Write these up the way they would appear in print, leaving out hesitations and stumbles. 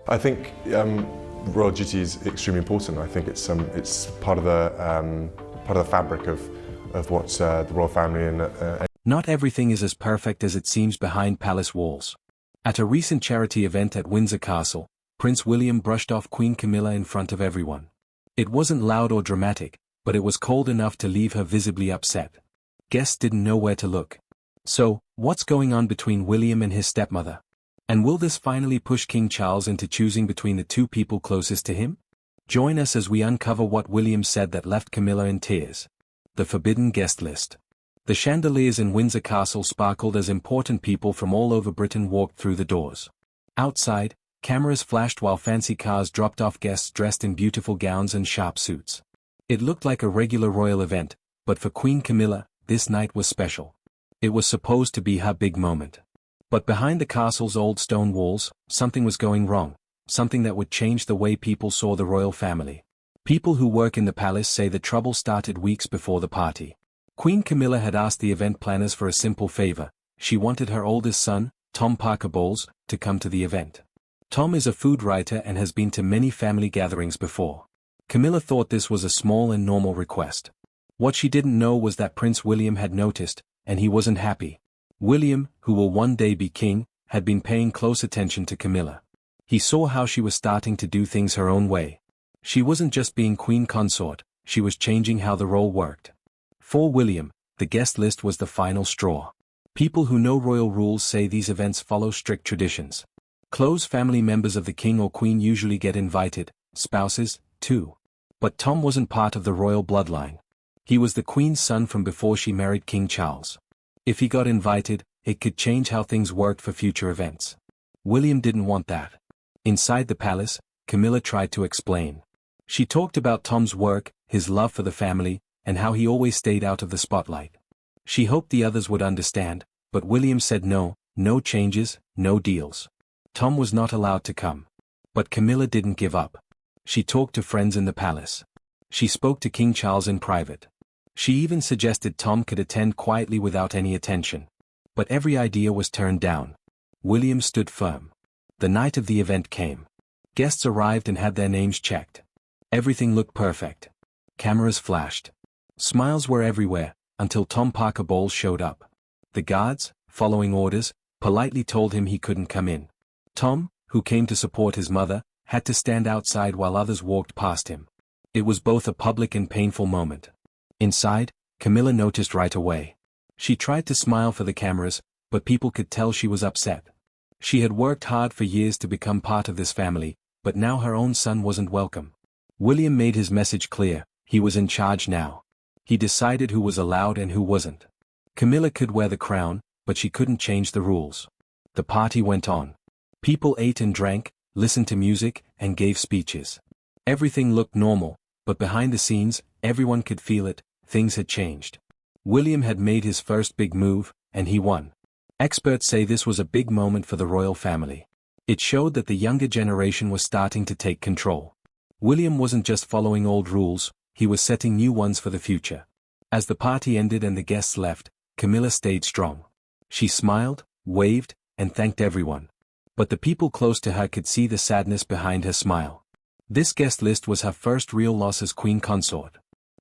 I think royal duty is extremely important. I think it's part of the fabric of what the royal family and. Not everything is as perfect as it seems behind palace walls. At a recent charity event at Windsor Castle, Prince William brushed off Queen Camilla in front of everyone. It wasn't loud or dramatic, but it was cold enough to leave her visibly upset. Guests didn't know where to look. So, what's going on between William and his stepmother? And will this finally push King Charles into choosing between the two people closest to him? Join us as we uncover what William said that left Camilla in tears. The forbidden guest list. The chandeliers in Windsor Castle sparkled as important people from all over Britain walked through the doors. Outside, cameras flashed while fancy cars dropped off guests dressed in beautiful gowns and sharp suits. It looked like a regular royal event, but for Queen Camilla, this night was special. It was supposed to be her big moment. But behind the castle's old stone walls, something was going wrong, something that would change the way people saw the royal family. People who work in the palace say the trouble started weeks before the party. Queen Camilla had asked the event planners for a simple favor. She wanted her oldest son, Tom Parker Bowles, to come to the event. Tom is a food writer and has been to many family gatherings before. Camilla thought this was a small and normal request. What she didn't know was that Prince William had noticed, and he wasn't happy. William, who will one day be king, had been paying close attention to Camilla. He saw how she was starting to do things her own way. She wasn't just being queen consort, she was changing how the role worked. For William, the guest list was the final straw. People who know royal rules say these events follow strict traditions. Close family members of the king or queen usually get invited, spouses, too. But Tom wasn't part of the royal bloodline. He was the queen's son from before she married King Charles. If he got invited, it could change how things worked for future events. William didn't want that. Inside the palace, Camilla tried to explain. She talked about Tom's work, his love for the family, and how he always stayed out of the spotlight. She hoped the others would understand, but William said no changes, no deals. Tom was not allowed to come. But Camilla didn't give up. She talked to friends in the palace. She spoke to King Charles in private. She even suggested Tom could attend quietly without any attention. But every idea was turned down. William stood firm. The night of the event came. Guests arrived and had their names checked. Everything looked perfect. Cameras flashed. Smiles were everywhere, until Tom Parker Bowles showed up. The guards, following orders, politely told him he couldn't come in. Tom, who came to support his mother, had to stand outside while others walked past him. It was both a public and painful moment. Inside, Camilla noticed right away. She tried to smile for the cameras, but people could tell she was upset. She had worked hard for years to become part of this family, but now her own son wasn't welcome. William made his message clear, he was in charge now. He decided who was allowed and who wasn't. Camilla could wear the crown, but she couldn't change the rules. The party went on. People ate and drank, listened to music, and gave speeches. Everything looked normal, but behind the scenes, everyone could feel it, things had changed. William had made his first big move, and he won. Experts say this was a big moment for the royal family. It showed that the younger generation was starting to take control. William wasn't just following old rules, he was setting new ones for the future. As the party ended and the guests left, Camilla stayed strong. She smiled, waved, and thanked everyone. But the people close to her could see the sadness behind her smile. This guest list was her first real loss as queen consort.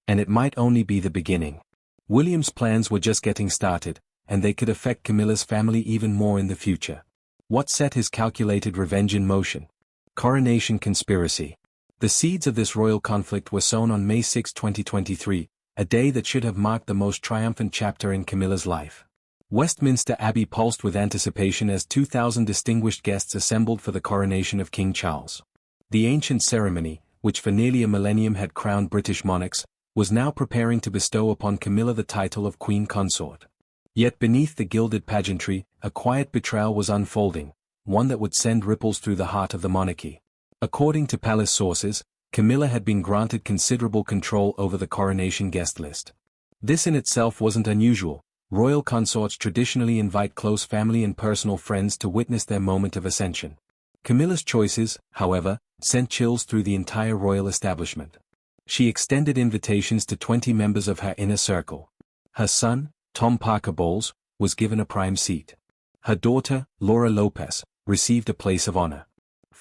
And it might only be the beginning. William's plans were just getting started, and they could affect Camilla's family even more in the future. What set his calculated revenge in motion? Coronation conspiracy. The seeds of this royal conflict were sown on May 6, 2023, a day that should have marked the most triumphant chapter in Camilla's life. Westminster Abbey pulsed with anticipation as 2,000 distinguished guests assembled for the coronation of King Charles. The ancient ceremony, which for nearly a millennium had crowned British monarchs, was now preparing to bestow upon Camilla the title of queen consort. Yet beneath the gilded pageantry, a quiet betrayal was unfolding, one that would send ripples through the heart of the monarchy. According to palace sources, Camilla had been granted considerable control over the coronation guest list. This in itself wasn't unusual. Royal consorts traditionally invite close family and personal friends to witness their moment of ascension. Camilla's choices, however, sent chills through the entire royal establishment. She extended invitations to 20 members of her inner circle. Her son, Tom Parker Bowles, was given a prime seat. Her daughter, Laura Lopez, received a place of honor.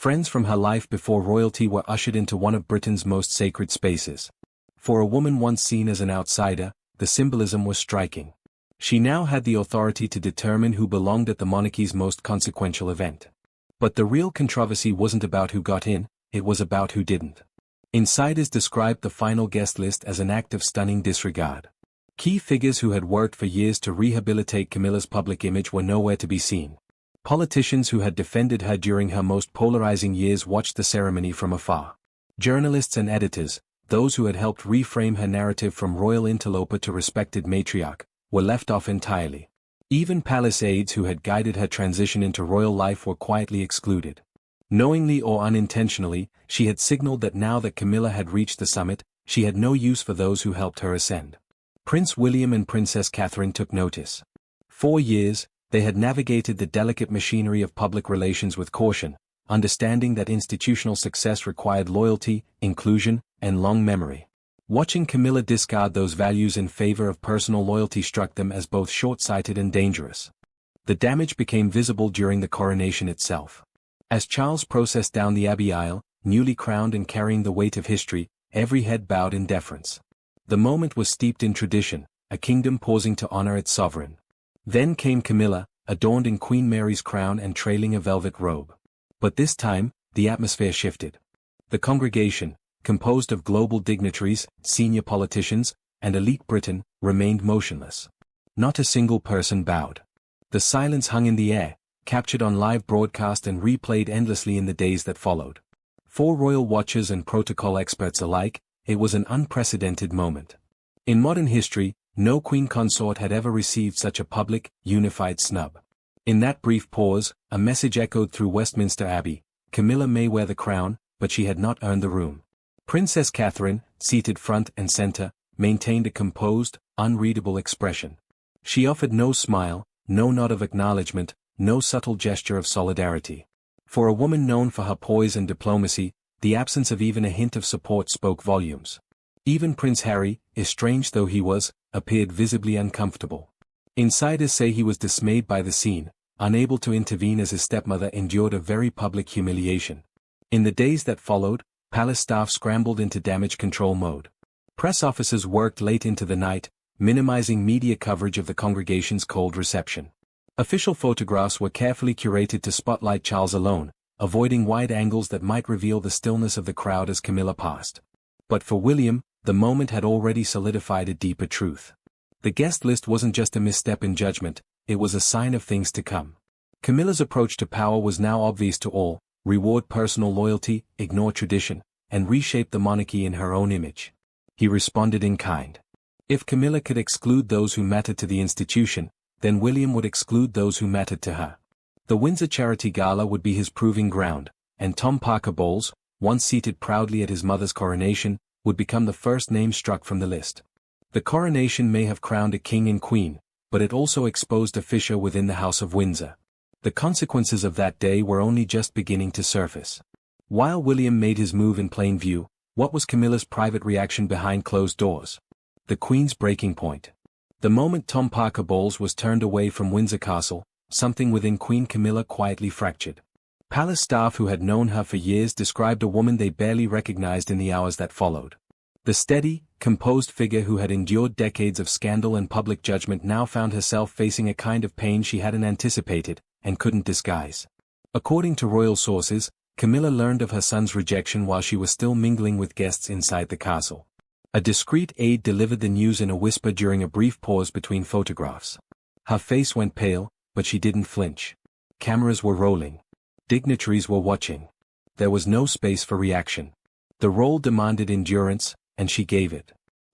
Friends from her life before royalty were ushered into one of Britain's most sacred spaces. For a woman once seen as an outsider, the symbolism was striking. She now had the authority to determine who belonged at the monarchy's most consequential event. But the real controversy wasn't about who got in, it was about who didn't. Insiders described the final guest list as an act of stunning disregard. Key figures who had worked for years to rehabilitate Camilla's public image were nowhere to be seen. Politicians who had defended her during her most polarizing years watched the ceremony from afar. Journalists and editors, those who had helped reframe her narrative from royal interloper to respected matriarch, were left off entirely. Even palace aides who had guided her transition into royal life were quietly excluded. Knowingly or unintentionally, she had signaled that now that Camilla had reached the summit, she had no use for those who helped her ascend. Prince William and Princess Catherine took notice. For years, they had navigated the delicate machinery of public relations with caution, understanding that institutional success required loyalty, inclusion, and long memory. Watching Camilla discard those values in favor of personal loyalty struck them as both short-sighted and dangerous. The damage became visible during the coronation itself. As Charles processed down the Abbey aisle, newly crowned and carrying the weight of history, every head bowed in deference. The moment was steeped in tradition, a kingdom pausing to honor its sovereign. Then came Camilla, adorned in Queen Mary's crown and trailing a velvet robe. But this time, the atmosphere shifted. The congregation, composed of global dignitaries, senior politicians, and elite Britain, remained motionless. Not a single person bowed. The silence hung in the air, captured on live broadcast and replayed endlessly in the days that followed. For royal watchers and protocol experts alike, it was an unprecedented moment. In modern history, no queen consort had ever received such a public, unified snub. In that brief pause, a message echoed through Westminster Abbey: Camilla may wear the crown, but she had not earned the room. Princess Catherine, seated front and center, maintained a composed, unreadable expression. She offered no smile, no nod of acknowledgement, no subtle gesture of solidarity. For a woman known for her poise and diplomacy, the absence of even a hint of support spoke volumes. Even Prince Harry, estranged though he was, appeared visibly uncomfortable. Insiders say he was dismayed by the scene, unable to intervene as his stepmother endured a very public humiliation. In the days that followed, palace staff scrambled into damage control mode. Press officers worked late into the night, minimizing media coverage of the congregation's cold reception. Official photographs were carefully curated to spotlight Charles alone, avoiding wide angles that might reveal the stillness of the crowd as Camilla passed. But for William, the moment had already solidified a deeper truth. The guest list wasn't just a misstep in judgment, it was a sign of things to come. Camilla's approach to power was now obvious to all: reward personal loyalty, ignore tradition, and reshape the monarchy in her own image. He responded in kind. If Camilla could exclude those who mattered to the institution, then William would exclude those who mattered to her. The Windsor Charity Gala would be his proving ground, and Tom Parker Bowles, once seated proudly at his mother's coronation, would become the first name struck from the list. The coronation may have crowned a king and queen, but it also exposed a fissure within the House of Windsor. The consequences of that day were only just beginning to surface. While William made his move in plain view, what was Camilla's private reaction behind closed doors? The Queen's breaking point. The moment Tom Parker Bowles was turned away from Windsor Castle, something within Queen Camilla quietly fractured. Palace staff who had known her for years described a woman they barely recognized in the hours that followed. The steady, composed figure who had endured decades of scandal and public judgment now found herself facing a kind of pain she hadn't anticipated, and couldn't disguise. According to royal sources, Camilla learned of her son's rejection while she was still mingling with guests inside the castle. A discreet aide delivered the news in a whisper during a brief pause between photographs. Her face went pale, but she didn't flinch. Cameras were rolling. Dignitaries were watching. There was no space for reaction. The role demanded endurance, and she gave it.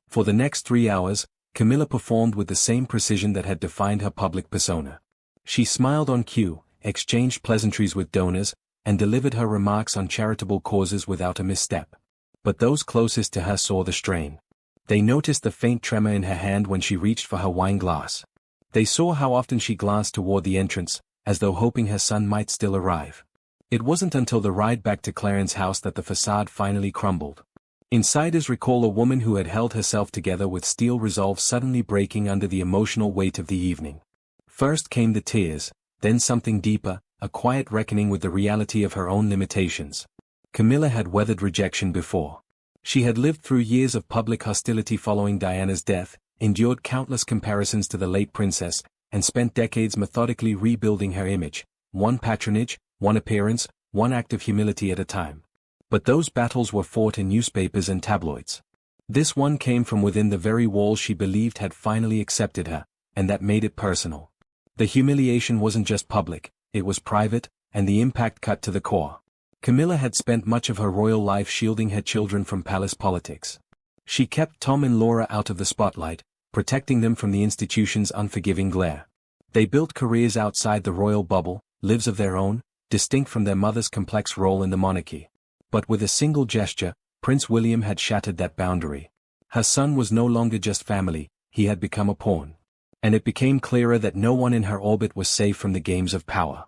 For the next 3 hours, Camilla performed with the same precision that had defined her public persona. She smiled on cue, exchanged pleasantries with donors, and delivered her remarks on charitable causes without a misstep. But those closest to her saw the strain. They noticed the faint tremor in her hand when she reached for her wine glass. They saw how often she glanced toward the entrance, as though hoping her son might still arrive. It wasn't until the ride back to Clarence's house that the facade finally crumbled. Insiders recall a woman who had held herself together with steel resolve suddenly breaking under the emotional weight of the evening. First came the tears, then something deeper, a quiet reckoning with the reality of her own limitations. Camilla had weathered rejection before. She had lived through years of public hostility following Diana's death, endured countless comparisons to the late princess, and spent decades methodically rebuilding her image, one patronage, one appearance, one act of humility at a time. But those battles were fought in newspapers and tabloids. This one came from within the very walls she believed had finally accepted her, and that made it personal. The humiliation wasn't just public, it was private, and the impact cut to the core. Camilla had spent much of her royal life shielding her children from palace politics. She kept Tom and Laura out of the spotlight, protecting them from the institution's unforgiving glare. They built careers outside the royal bubble, lives of their own, distinct from their mother's complex role in the monarchy. But with a single gesture, Prince William had shattered that boundary. Her son was no longer just family, he had become a pawn. And it became clearer that no one in her orbit was safe from the games of power.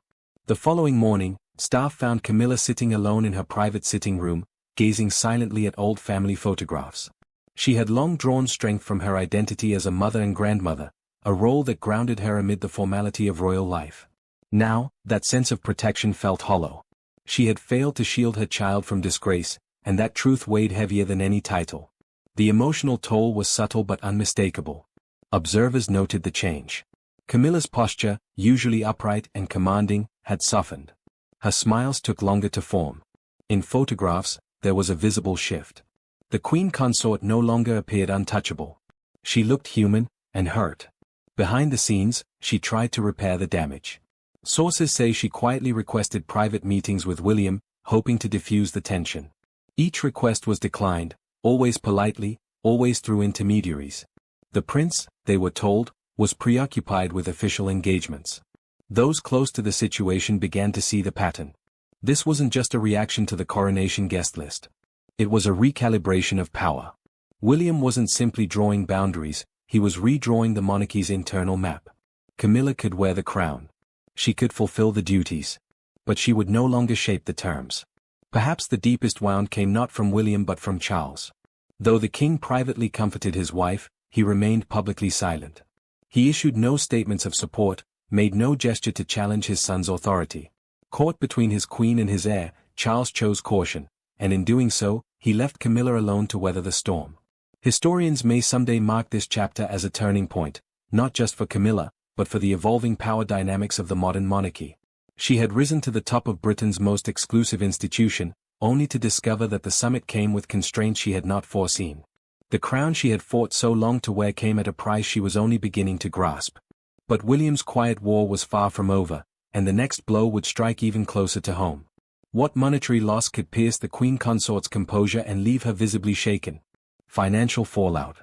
The following morning, staff found Camilla sitting alone in her private sitting room, gazing silently at old family photographs. She had long drawn strength from her identity as a mother and grandmother, a role that grounded her amid the formality of royal life. Now, that sense of protection felt hollow. She had failed to shield her child from disgrace, and that truth weighed heavier than any title. The emotional toll was subtle but unmistakable. Observers noted the change. Camilla's posture, usually upright and commanding, had softened. Her smiles took longer to form. In photographs, there was a visible shift. The queen consort no longer appeared untouchable. She looked human, and hurt. Behind the scenes, she tried to repair the damage. Sources say she quietly requested private meetings with William, hoping to diffuse the tension. Each request was declined, always politely, always through intermediaries. The prince, they were told, was preoccupied with official engagements. Those close to the situation began to see the pattern. This wasn't just a reaction to the coronation guest list. It was a recalibration of power. William wasn't simply drawing boundaries, he was redrawing the monarchy's internal map. Camilla could wear the crown. She could fulfill the duties. But she would no longer shape the terms. Perhaps the deepest wound came not from William but from Charles. Though the king privately comforted his wife, he remained publicly silent. He issued no statements of support, made no gesture to challenge his son's authority. Caught between his queen and his heir, Charles chose caution, and in doing so, he left Camilla alone to weather the storm. Historians may someday mark this chapter as a turning point, not just for Camilla, but for the evolving power dynamics of the modern monarchy. She had risen to the top of Britain's most exclusive institution, only to discover that the summit came with constraints she had not foreseen. The crown she had fought so long to wear came at a price she was only beginning to grasp. But William's quiet war was far from over, and the next blow would strike even closer to home. What monetary loss could pierce the queen consort's composure and leave her visibly shaken? Financial fallout.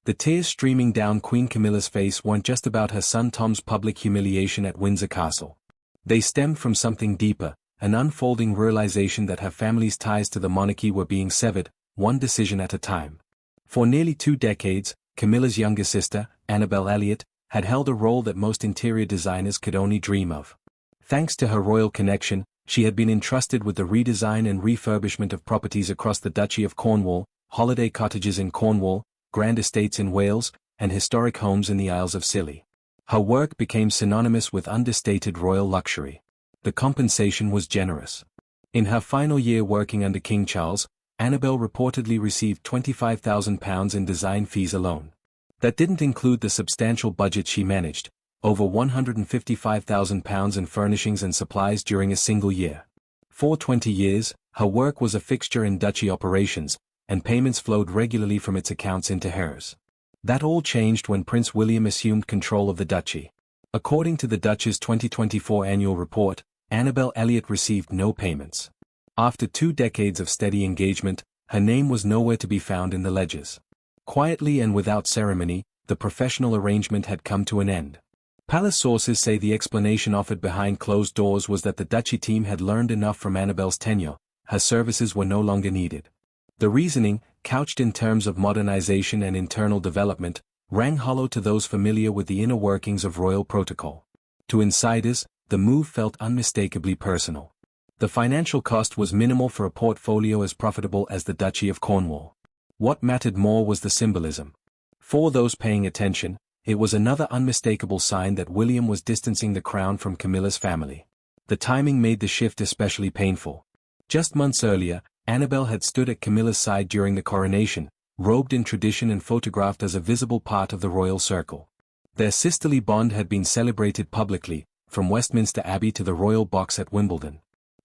The tears streaming down Queen Camilla's face weren't just about her son Tom's public humiliation at Windsor Castle. They stemmed from something deeper, an unfolding realization that her family's ties to the monarchy were being severed, one decision at a time. For nearly 2 decades, Camilla's younger sister, Annabel Elliot, had held a role that most interior designers could only dream of. Thanks to her royal connection, she had been entrusted with the redesign and refurbishment of properties across the Duchy of Cornwall, holiday cottages in Cornwall, grand estates in Wales, and historic homes in the Isles of Scilly. Her work became synonymous with understated royal luxury. The compensation was generous. In her final year working under King Charles, Annabel reportedly received £25,000 in design fees alone. That didn't include the substantial budget she managed, over £155,000 in furnishings and supplies during a single year. For 20 years, her work was a fixture in duchy operations, and payments flowed regularly from its accounts into hers. That all changed when Prince William assumed control of the duchy. According to the Duchess's 2024 annual report, Annabel Elliot received no payments. After 2 decades of steady engagement, her name was nowhere to be found in the ledgers. Quietly and without ceremony, the professional arrangement had come to an end. Palace sources say the explanation offered behind closed doors was that the duchy team had learned enough from Annabel's tenure, her services were no longer needed. The reasoning, couched in terms of modernization and internal development, rang hollow to those familiar with the inner workings of royal protocol. To insiders, the move felt unmistakably personal. The financial cost was minimal for a portfolio as profitable as the Duchy of Cornwall. What mattered more was the symbolism. For those paying attention, it was another unmistakable sign that William was distancing the crown from Camilla's family. The timing made the shift especially painful. Just months earlier, Annabelle had stood at Camilla's side during the coronation, robed in tradition and photographed as a visible part of the royal circle. Their sisterly bond had been celebrated publicly, from Westminster Abbey to the royal box at Wimbledon.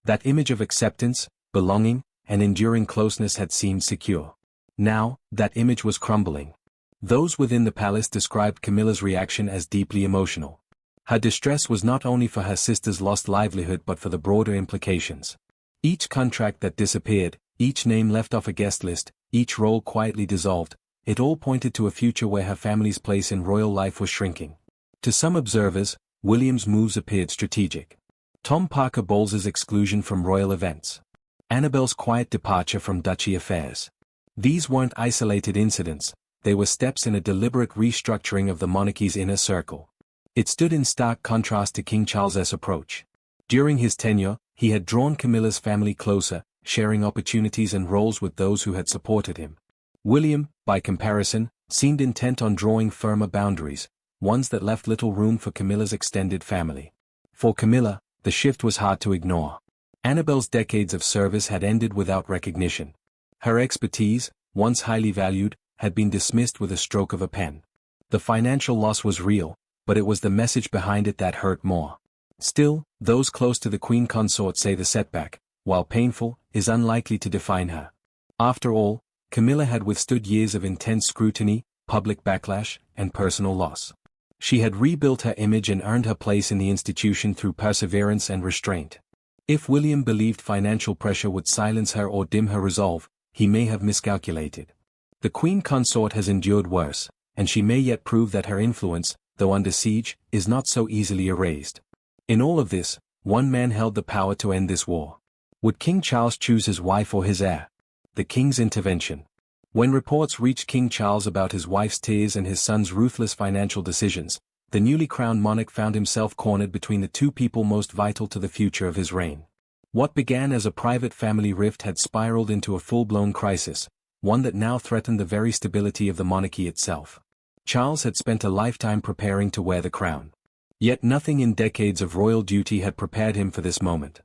That image of acceptance, belonging, and enduring closeness had seemed secure. Now, that image was crumbling. Those within the palace described Camilla's reaction as deeply emotional. Her distress was not only for her sister's lost livelihood but for the broader implications. Each contract that disappeared, each name left off a guest list, each role quietly dissolved, it all pointed to a future where her family's place in royal life was shrinking. To some observers, William's moves appeared strategic. Tom Parker Bowles's exclusion from royal events. Annabelle's quiet departure from duchy affairs. These weren't isolated incidents, they were steps in a deliberate restructuring of the monarchy's inner circle. It stood in stark contrast to King Charles's approach. During his tenure, he had drawn Camilla's family closer, sharing opportunities and roles with those who had supported him. William, by comparison, seemed intent on drawing firmer boundaries, ones that left little room for Camilla's extended family. For Camilla, the shift was hard to ignore. Annabelle's decades of service had ended without recognition. Her expertise, once highly valued, had been dismissed with a stroke of a pen. The financial loss was real, but it was the message behind it that hurt more. Still, those close to the Queen Consort say the setback, while painful, is unlikely to define her. After all, Camilla had withstood years of intense scrutiny, public backlash, and personal loss. She had rebuilt her image and earned her place in the institution through perseverance and restraint. If William believed financial pressure would silence her or dim her resolve, he may have miscalculated. The Queen Consort has endured worse, and she may yet prove that her influence, though under siege, is not so easily erased. In all of this, one man held the power to end this war. Would King Charles choose his wife or his heir? The king's intervention. When reports reached King Charles about his wife's tears and his son's ruthless financial decisions, the newly crowned monarch found himself cornered between the two people most vital to the future of his reign. What began as a private family rift had spiraled into a full-blown crisis, one that now threatened the very stability of the monarchy itself. Charles had spent a lifetime preparing to wear the crown. Yet nothing in decades of royal duty had prepared him for this moment.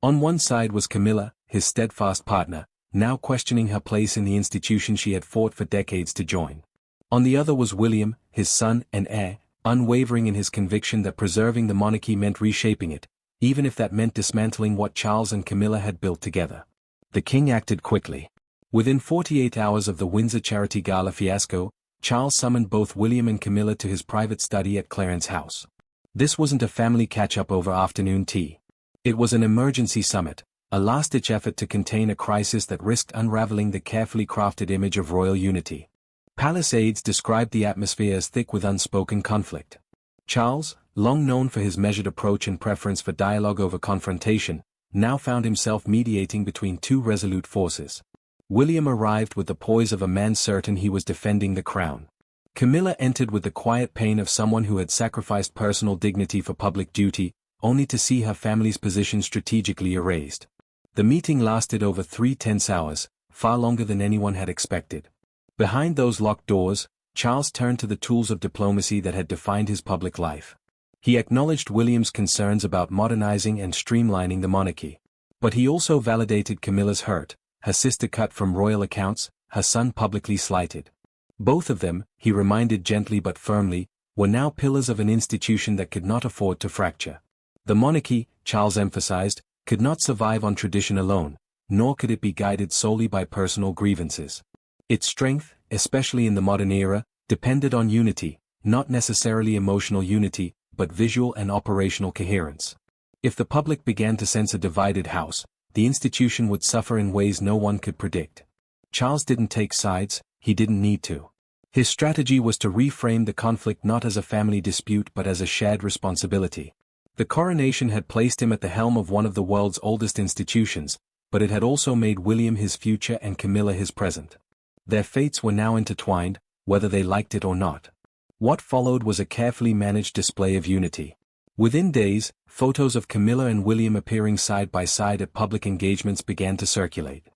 On one side was Camilla, his steadfast partner, now questioning her place in the institution she had fought for decades to join. On the other was William, his son and heir, unwavering in his conviction that preserving the monarchy meant reshaping it, even if that meant dismantling what Charles and Camilla had built together. The king acted quickly. Within 48 hours of the Windsor Charity Gala fiasco, Charles summoned both William and Camilla to his private study at Clarence House. This wasn't a family catch-up over afternoon tea. It was an emergency summit, a last-ditch effort to contain a crisis that risked unraveling the carefully crafted image of royal unity. Palace aides described the atmosphere as thick with unspoken conflict. Charles, long known for his measured approach and preference for dialogue over confrontation, now found himself mediating between two resolute forces. William arrived with the poise of a man certain he was defending the crown. Camilla entered with the quiet pain of someone who had sacrificed personal dignity for public duty, only to see her family's position strategically erased. The meeting lasted over 3 tense hours, far longer than anyone had expected. Behind those locked doors, Charles turned to the tools of diplomacy that had defined his public life. He acknowledged William's concerns about modernizing and streamlining the monarchy. But he also validated Camilla's hurt, her sister cut from royal accounts, her son publicly slighted. Both of them, he reminded gently but firmly, were now pillars of an institution that could not afford to fracture. The monarchy, Charles emphasized, could not survive on tradition alone, nor could it be guided solely by personal grievances. Its strength, especially in the modern era, depended on unity, not necessarily emotional unity, but visual and operational coherence. If the public began to sense a divided house, the institution would suffer in ways no one could predict. Charles didn't take sides, he didn't need to. His strategy was to reframe the conflict not as a family dispute but as a shared responsibility. The coronation had placed him at the helm of one of the world's oldest institutions, but it had also made William his future and Camilla his present. Their fates were now intertwined, whether they liked it or not. What followed was a carefully managed display of unity. Within days, photos of Camilla and William appearing side by side at public engagements began to circulate.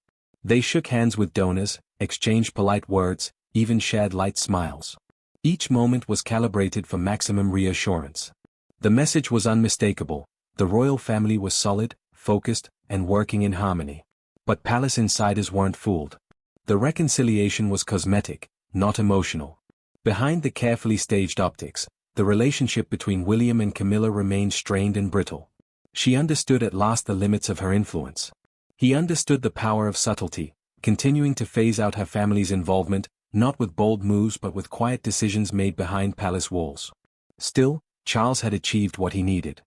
They shook hands with donors, exchanged polite words, even shared light smiles. Each moment was calibrated for maximum reassurance. The message was unmistakable: The royal family was solid, focused, and working in harmony. But palace insiders weren't fooled. The reconciliation was cosmetic, not emotional. Behind the carefully staged optics, the relationship between William and Camilla remained strained and brittle. She understood at last the limits of her influence. He understood the power of subtlety, continuing to phase out her family's involvement, not with bold moves but with quiet decisions made behind palace walls. Still, Charles had achieved what he needed.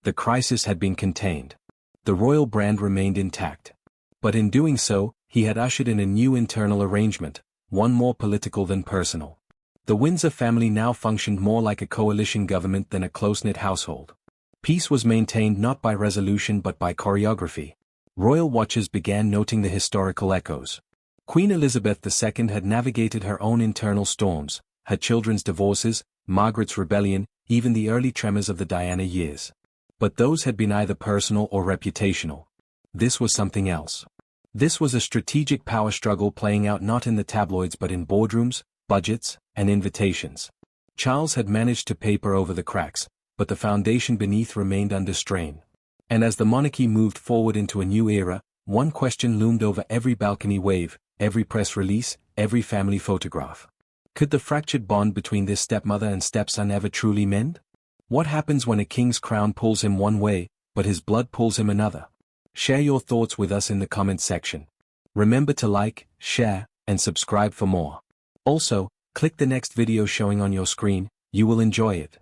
The crisis had been contained. The royal brand remained intact. But in doing so, he had ushered in a new internal arrangement, one more political than personal. The Windsor family now functioned more like a coalition government than a close-knit household. Peace was maintained not by resolution but by choreography. Royal watchers began noting the historical echoes. Queen Elizabeth II had navigated her own internal storms, her children's divorces, Margaret's rebellion, even the early tremors of the Diana years. But those had been either personal or reputational. This was something else. This was a strategic power struggle playing out not in the tabloids but in boardrooms, budgets, and invitations. Charles had managed to paper over the cracks, but the foundation beneath remained under strain. And as the monarchy moved forward into a new era, one question loomed over every balcony wave, every press release, every family photograph. Could the fractured bond between this stepmother and stepson ever truly mend? What happens when a king's crown pulls him one way, but his blood pulls him another? Share your thoughts with us in the comments section. Remember to like, share, and subscribe for more. Also, click the next video showing on your screen, you will enjoy it.